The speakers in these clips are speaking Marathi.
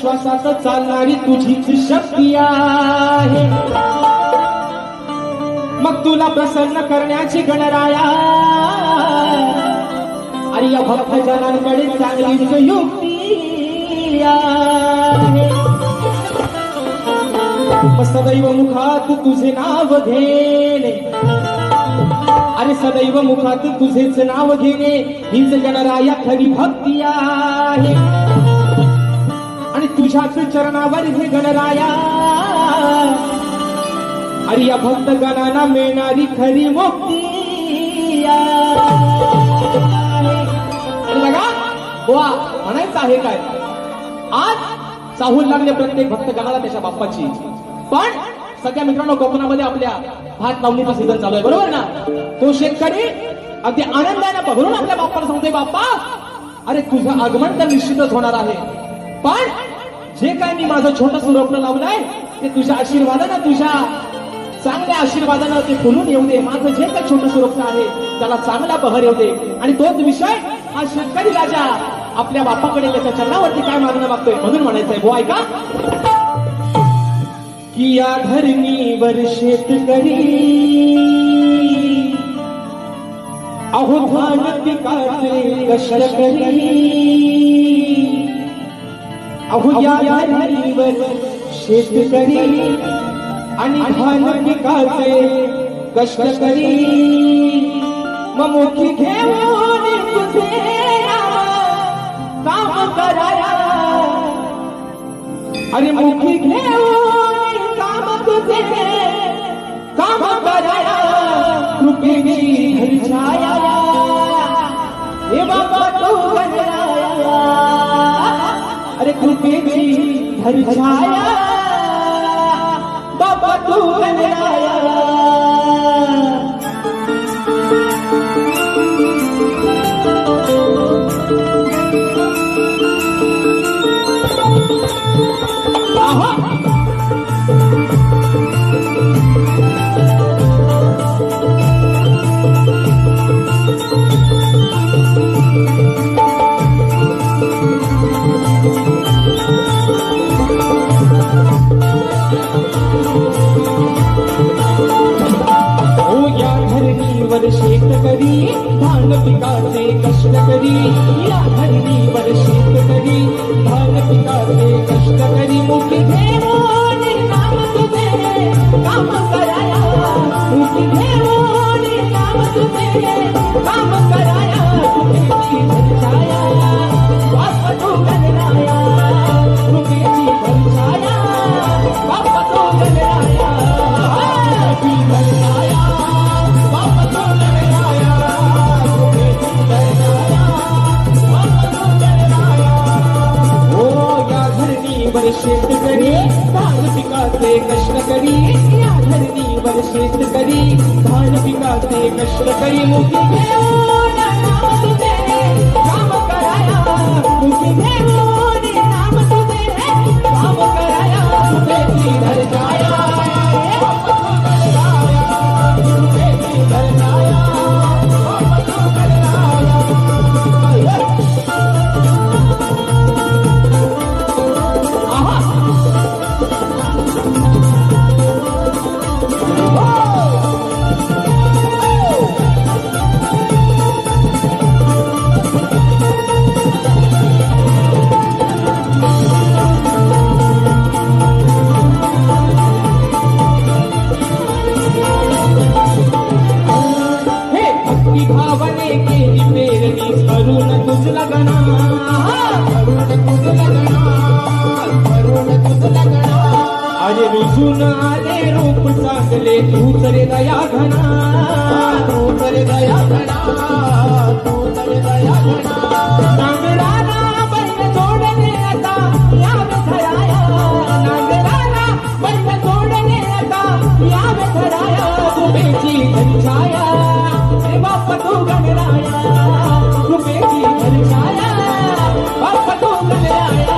श्वासात चालणारी तुझीच शक्ती आहे. मग तुला प्रसन्न करण्याची गणराया अरे या भक्तजनांकडे चांगलीच युक्ती आहे. सदैव मुखात तुझे नाव घेणे अरे सदैव मुखात तुझेच नाव घेणे हीच गणराया खरी भक्ती आहे. आणि तुझ्याच चरणावर हे गणराया अरे या भक्तगणांना मिळणारी खरी मुक्ती आहे. बघा बुवा म्हणायचं आहे काय आज चाहूल लागले प्रत्येक भक्तगणाला त्याच्या बाप्पाची. पण सध्या मित्रांनो कोकणामध्ये आपल्या भात लावणीचा सीझन चालू आहे बरोबर ना. तो शेतकरी अगदी आनंदाने बघून आपल्या बाप्पाला सांगतोय बाप्पा अरे तुझं आगमन तर निश्चितच होणार आहे. पण जे काय मी माझं छोटस रोपण लावलंय ते तुझ्या आशीर्वादानं तुझ्या चांगल्या आशीर्वादानं ते फुलून येऊ दे. माझं जे काही छोटस रोपण आहे त्याला चांगला बहर येऊ दे. आणि तोच विषय हा शेतकरी राजा आपल्या बाप्पाकडे त्याच्या चरणावरती काय मागणं मागतोय म्हणून म्हणायचंय बुवा ऐका की या धरणीवर शेतकरी अहो धान पिकाचे कष्ट करी. अहो या धरणीवर शेतकरी आणि धान पिकाचे कष्ट करी. मग मोठी घेऊन तुझे काम कराया अरे मोठी घेऊन काम तुझे काम कराया. कृपेची घरछाया हे बाबा तू गणराया अरे कृपेची घरछाया बाबा तू गणराया. शेतकरी धान पिकाचे कष्ट करी. या धरणीवर शेतकरी धान पिकाचे कष्ट करी. मुठी घेऊन काम तुझे काम कराया. मुठी घेऊन काम तुझे काम कराया. कृपेची घरछाया बाप्पा तू गणराया. कृपेची घरछाया बाप्पा तू गणराया. घरछाया बाप्पा तू गणराया. कृपेची घरछाया बाप्पा तू गणराया. हो या धरणीवर शेतकरी धान पिकाचे कष्ट करी. या धरणीवर शेतकरी धान पिकाचे कष्ट करी. मुठी घेऊन नाम तुझे काम कराया. मुठी घेऊन नाम तुझे काम कराया. कृपेची घरछाया बाप्पा तू गणराया. कृपेची घरछाया बाप्पा तू गणराया. भावने केली पेरणी करून तुझ लगना. करून तुझ लगना. करून तुझ लगना. अरे रुजून आले रूप चांगले तूच रे दया घना. तूच रे दया घना. तूच रे दया घना. नांगराला बैल जोडले आता यावे धराया. नांगराला बैल जोडले आता यावे धराया. कृपेची घरछाया बाप्पा तू गणराया. कृपेची घरछाया बाप्पा तू गणराया.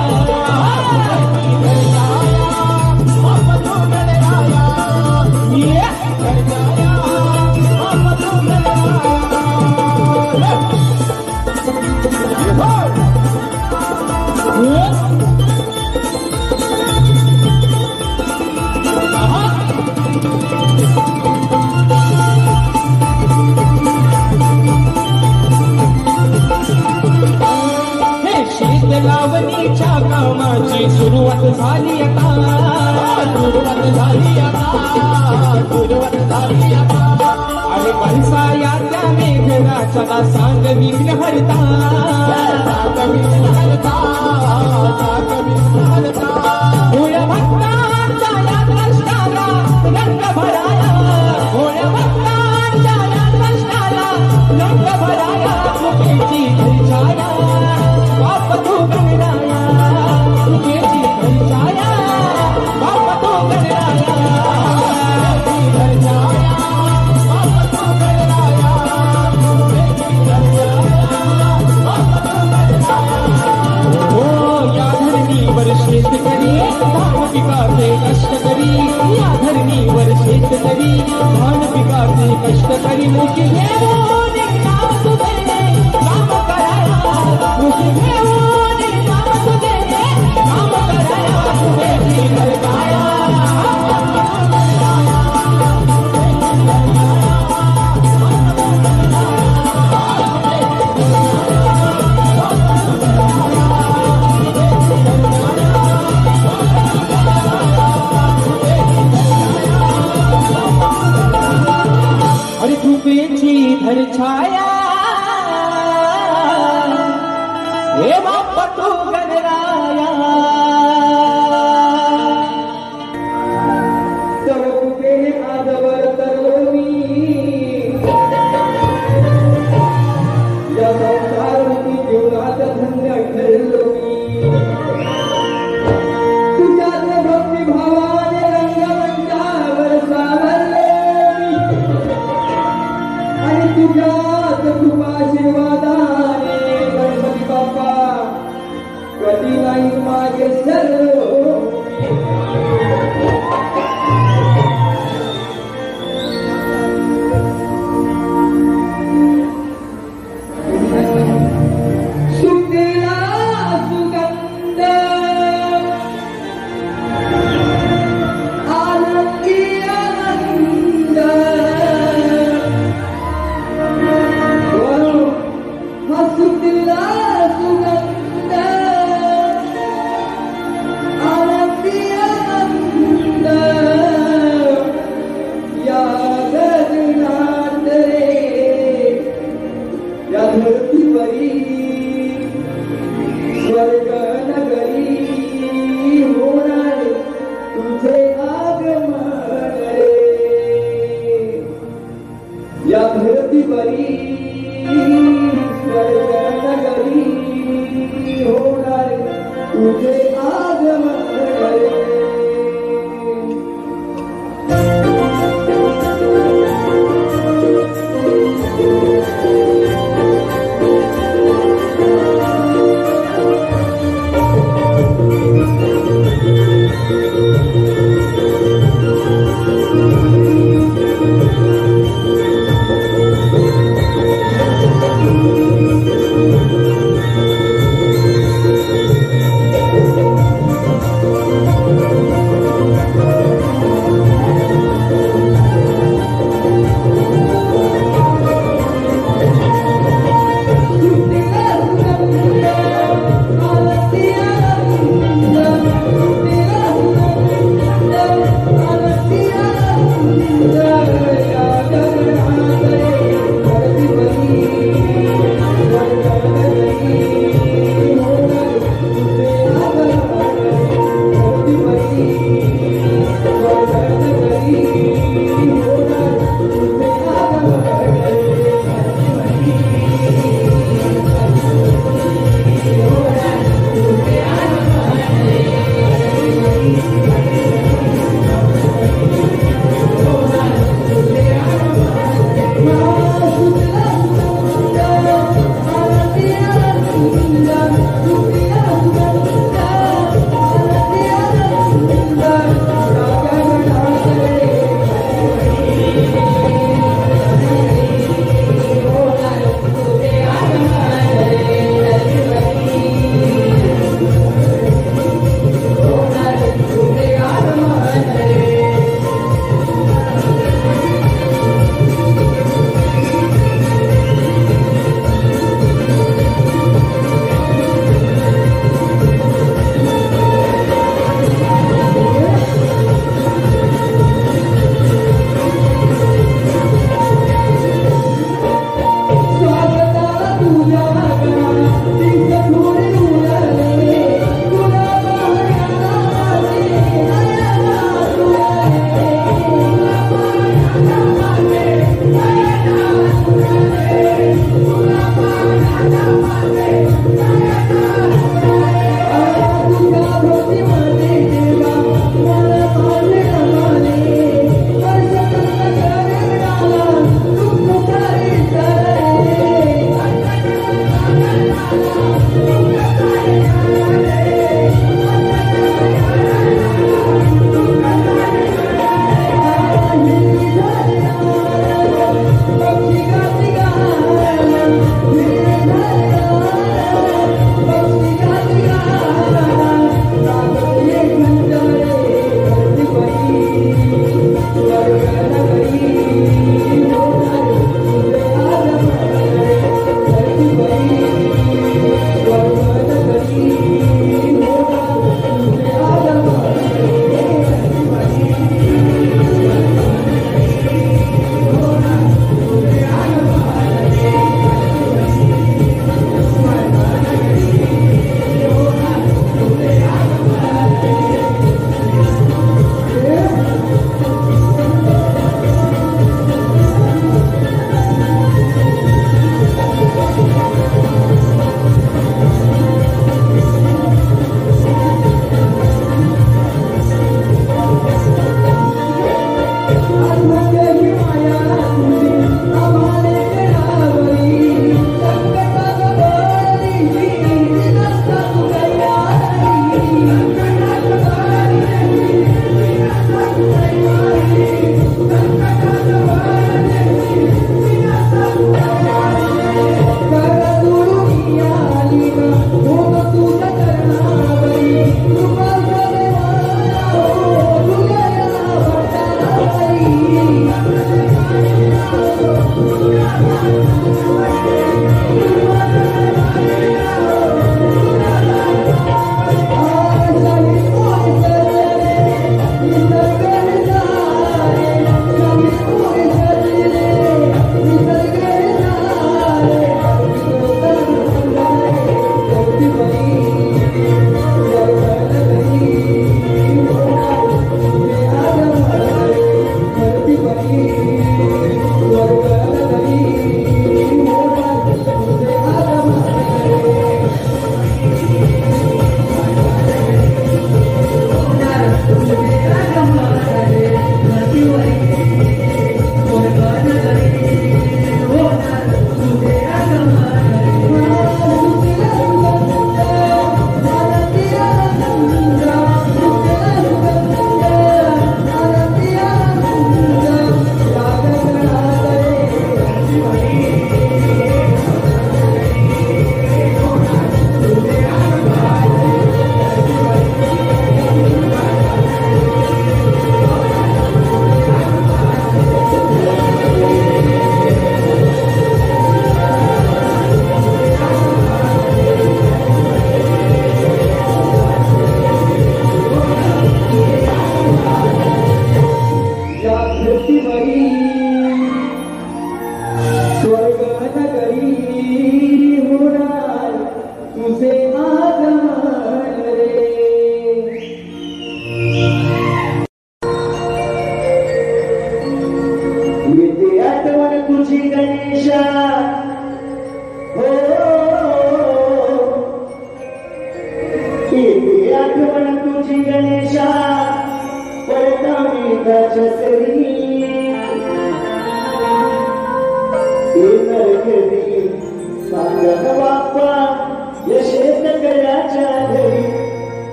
बाप्पा तू गणराया. घरछाया बाप्पा तू गणराया. झाली आता, सुरुवात झाली आता, सुरुवात झाली आता. अरे पैसा या त्या मेघराजाला सांग विघ्न हरता, सांग विघ्न हरता, सांग विघ्न हरता. भोळ्या भक्तांच्या या कष्टाला रंग भराया, भोळ्या भक्तांच्या या कष्टाला रंग भराया. कृपेची छाया बाप तू गणराया, कृपेची छाया बाप तू गणराया, कृपेची छाया बाप तू गणराया, कृपेची छाया बाप तू गणराया. हो या धरणीवर शेतकरी धान पिकाचे कष्टकरी, या धरणीवर शेतकरी धान पिकाचे कष्टकरी. मुखी घेऊन नाम तुझे काम कराया, मुखी घेऊन नाम तुझे काम कराया. कृपेची छाया अरे कृपेची धर छाया हे बाप तू गणराया. तव कृपेने आजवर तरलो मी, या संसाररूपी जीवनात धन्य ठरलो मी. तुझ्याच भक्तिभावाने रंगमंचावर सावरलो आणि तुझ्याच कृपाशीर्वादाने गणपती बाप्पा कधी नाही मागे सरलो. सुगंधेला सुगंध आनंदी आनंद, हसुतीला सुगंध आनंदी आनंद. या गगनात रे या धरतीवरी स्वर्ग नगरी होणार तुझे आगमन रे. या धरतीवरी स्वर्ग नगरी होणार तुझे आगमन रे.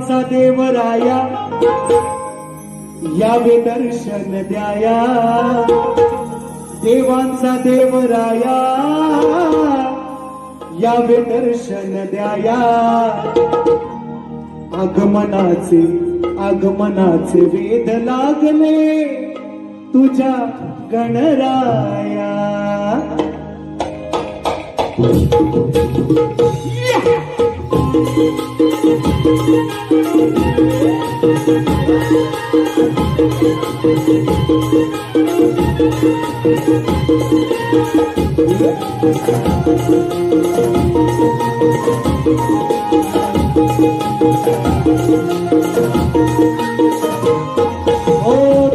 देवांचा देवराया यावे दर्शन द्याया देवांचा देवराया यावे दर्शन द्याया आगमनाचे आगमनाचे वेद लागले तुझ्या गणराया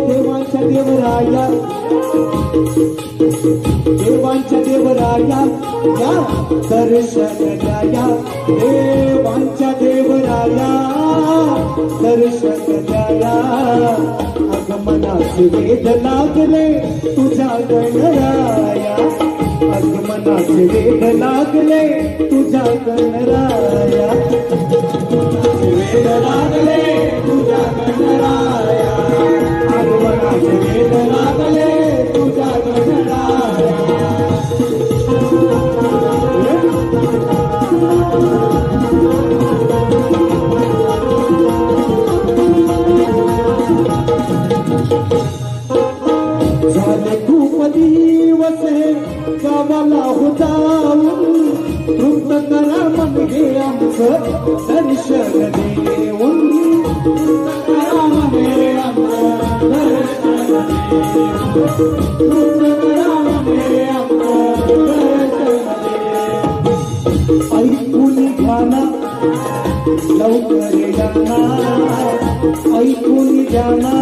देवांच्या देवराया देवांच्या देवराया या दर्शन द्याया देवांच्या देवराया दर्शन द्याया आगमनाचे वेद लागले तुझ्या गणराया आगमनाचे वेद लागले तुझ्या गणराया वेद लागले तुझ्या गणराया आगमनाचे वेद लागले तुझ्या गणराया झाले खूप दिवस गावाला जाऊन तृप्त करा मन हे आमचं दर्शन देऊन तृप्त करा मन हे आमचं दर्शन तृप्त करा मन हे आमचं दर्शन ऐकून घ्याना लवकर याना ऐकून घ्याना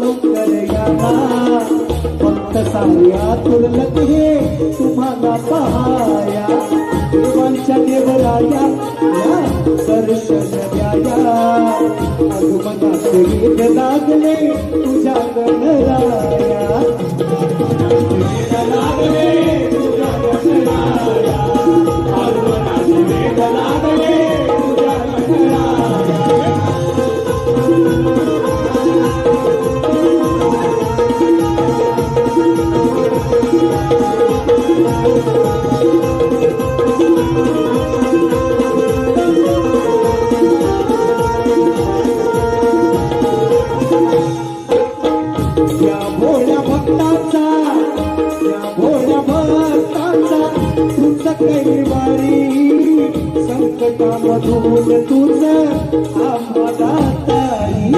लवकर याना फक्त साऱ्या तुरलत हे तुम्हाला पहाया देवांच्या देवराया या दर्शन द्याया आगमनाचे वेद लागले तुझ्या गणराया वेद लागले तुझ्या गणराया आगमनाचे वेद लागले तुझ्या गणराया या भोळ्या भक्ताचा तुझं कैवारी संकटामधून तुझं आम्हाला तारी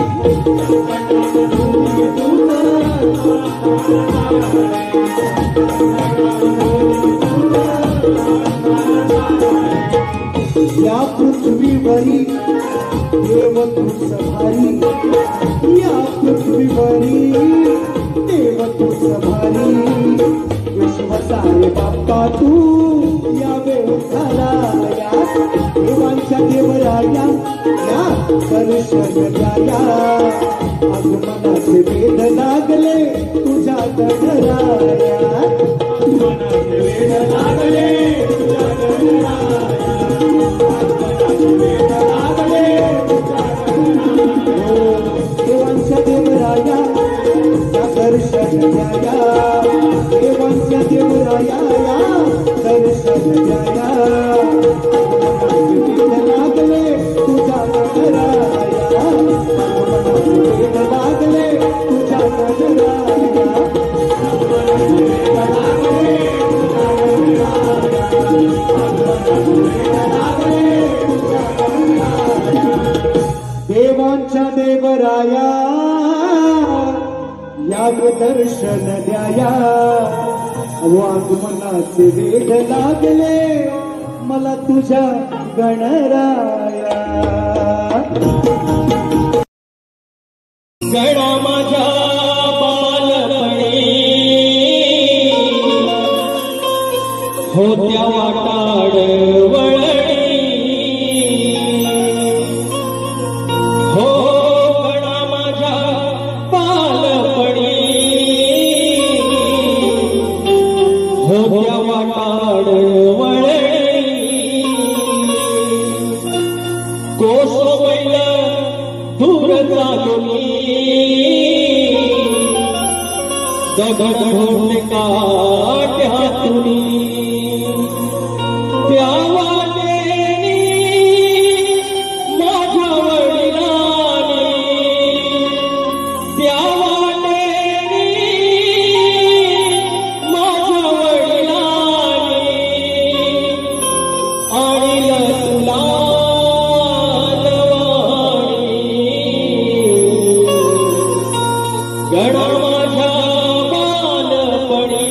या पृथ्वीवरी देव तुझं भारी या पृथ्वीवरी देव तुझं भारी विश्वसारे बाप्पा तू यावे उद्धाराया देवांच्या देवराया या दर्शन द्याया आगमनाचे वेद लागले तुझ्या गणराया आगमनाचे वेद लागले तुझ्या गणराया आगमनाचे वेद लागले तुझ्या गणराया देवांच्या देवराया या दर्शन द्याया देवांच्या देवराया या दर्शन द्याया वेद लागले तुझ्या गणराया वेद लागले तुझ्या गणराया वेद लागले देवांच्या देवराया या दर्शन द्याया आगमनाचे वेद लागले मला तुझ्या गणराया गणा माझ्या बालपणी होत्या वाटाड वळणी हो गणा माझ्या बालपणी होत्या वाटाड वळणी कोसो दगड घोटले काट्यातुनी त्या वाटेनी माझ्या वडिलांनी त्या वाटेनी माझ्या वडिलांनी आणलं तुला गणा माझ्या बालपणी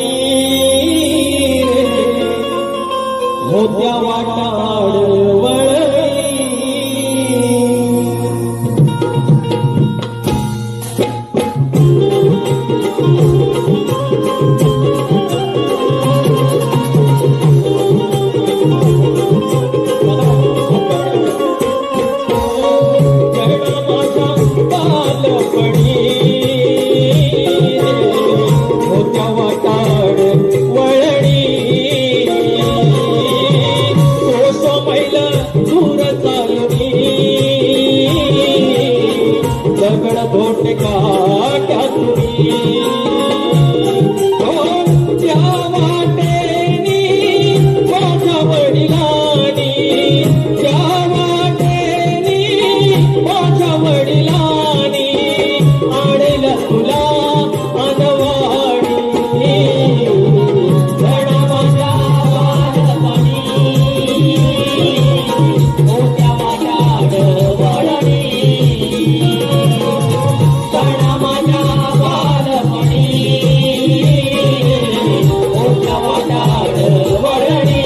होत्या वाटाड वळणी गणा माझ्या बालपणी होत्या वाटाड वळणी तो समैल दूर चालणी दगड घोटे काट्यातुनी त्या वाटेनी माझ्या वडिलांनी त्या वाटेनी माझ्या वडिलांनी आणलं तुला अनवाणी गणा माझ्या बालपणी होत्या वाटाड वळणी गणा माझ्या बालपणी होत्या वाटाड वळणी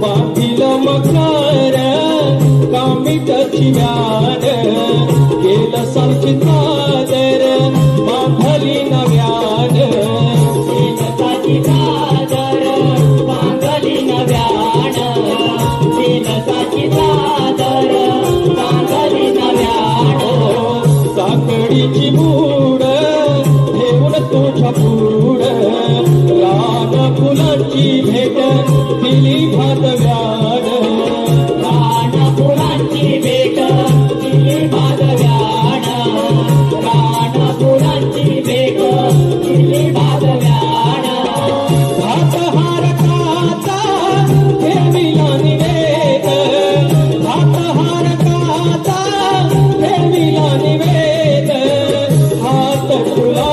बातील मकार कामितची व्यान गेलं सारखी चादर बांधली नव्यान गेलं सारखी चादर बांधली नव्यान गेलं सारखी चादर बांधली नव्यान साकडीची मूड ठेवून तुझ्या पूड रान फुलांची भेट दिली भादव्यान रान फुलांची भेट दिली भादव्यान रान फुलांची भेट दिली भादव्यान भातहार काचा ठेविला निवेद भातहार काचा ठेविला निवेद हात तुला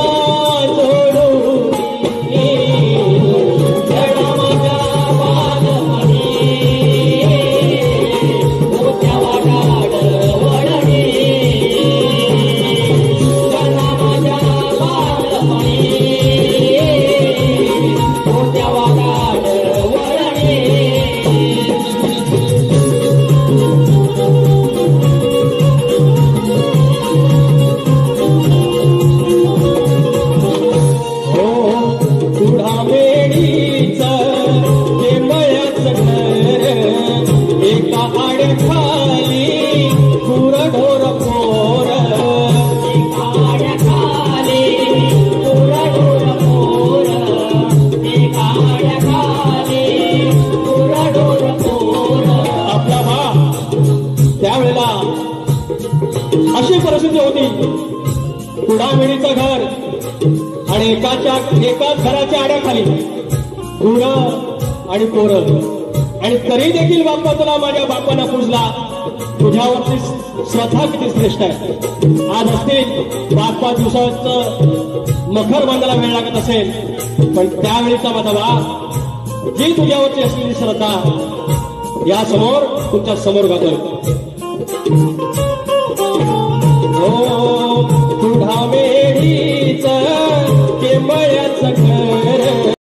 अशी परिस्थिती होती. कुडामेडीचं घर आणि एकाच घराच्या आड्याखाली गुरं आणि पोरं आणि तरी देखील बाप्पा तुला माझ्या बापानं पूजला. तुझ्यावरती श्रद्धा किती श्रेष्ठ आहे. आज असतील 5-5 दिवसाचं मखर बांधायला वेळ लागत असेल, पण त्यावेळीचा माझा बाप जी तुझ्यावरची असलेली श्रद्धा या समोर तुमच्या समोर गातोय.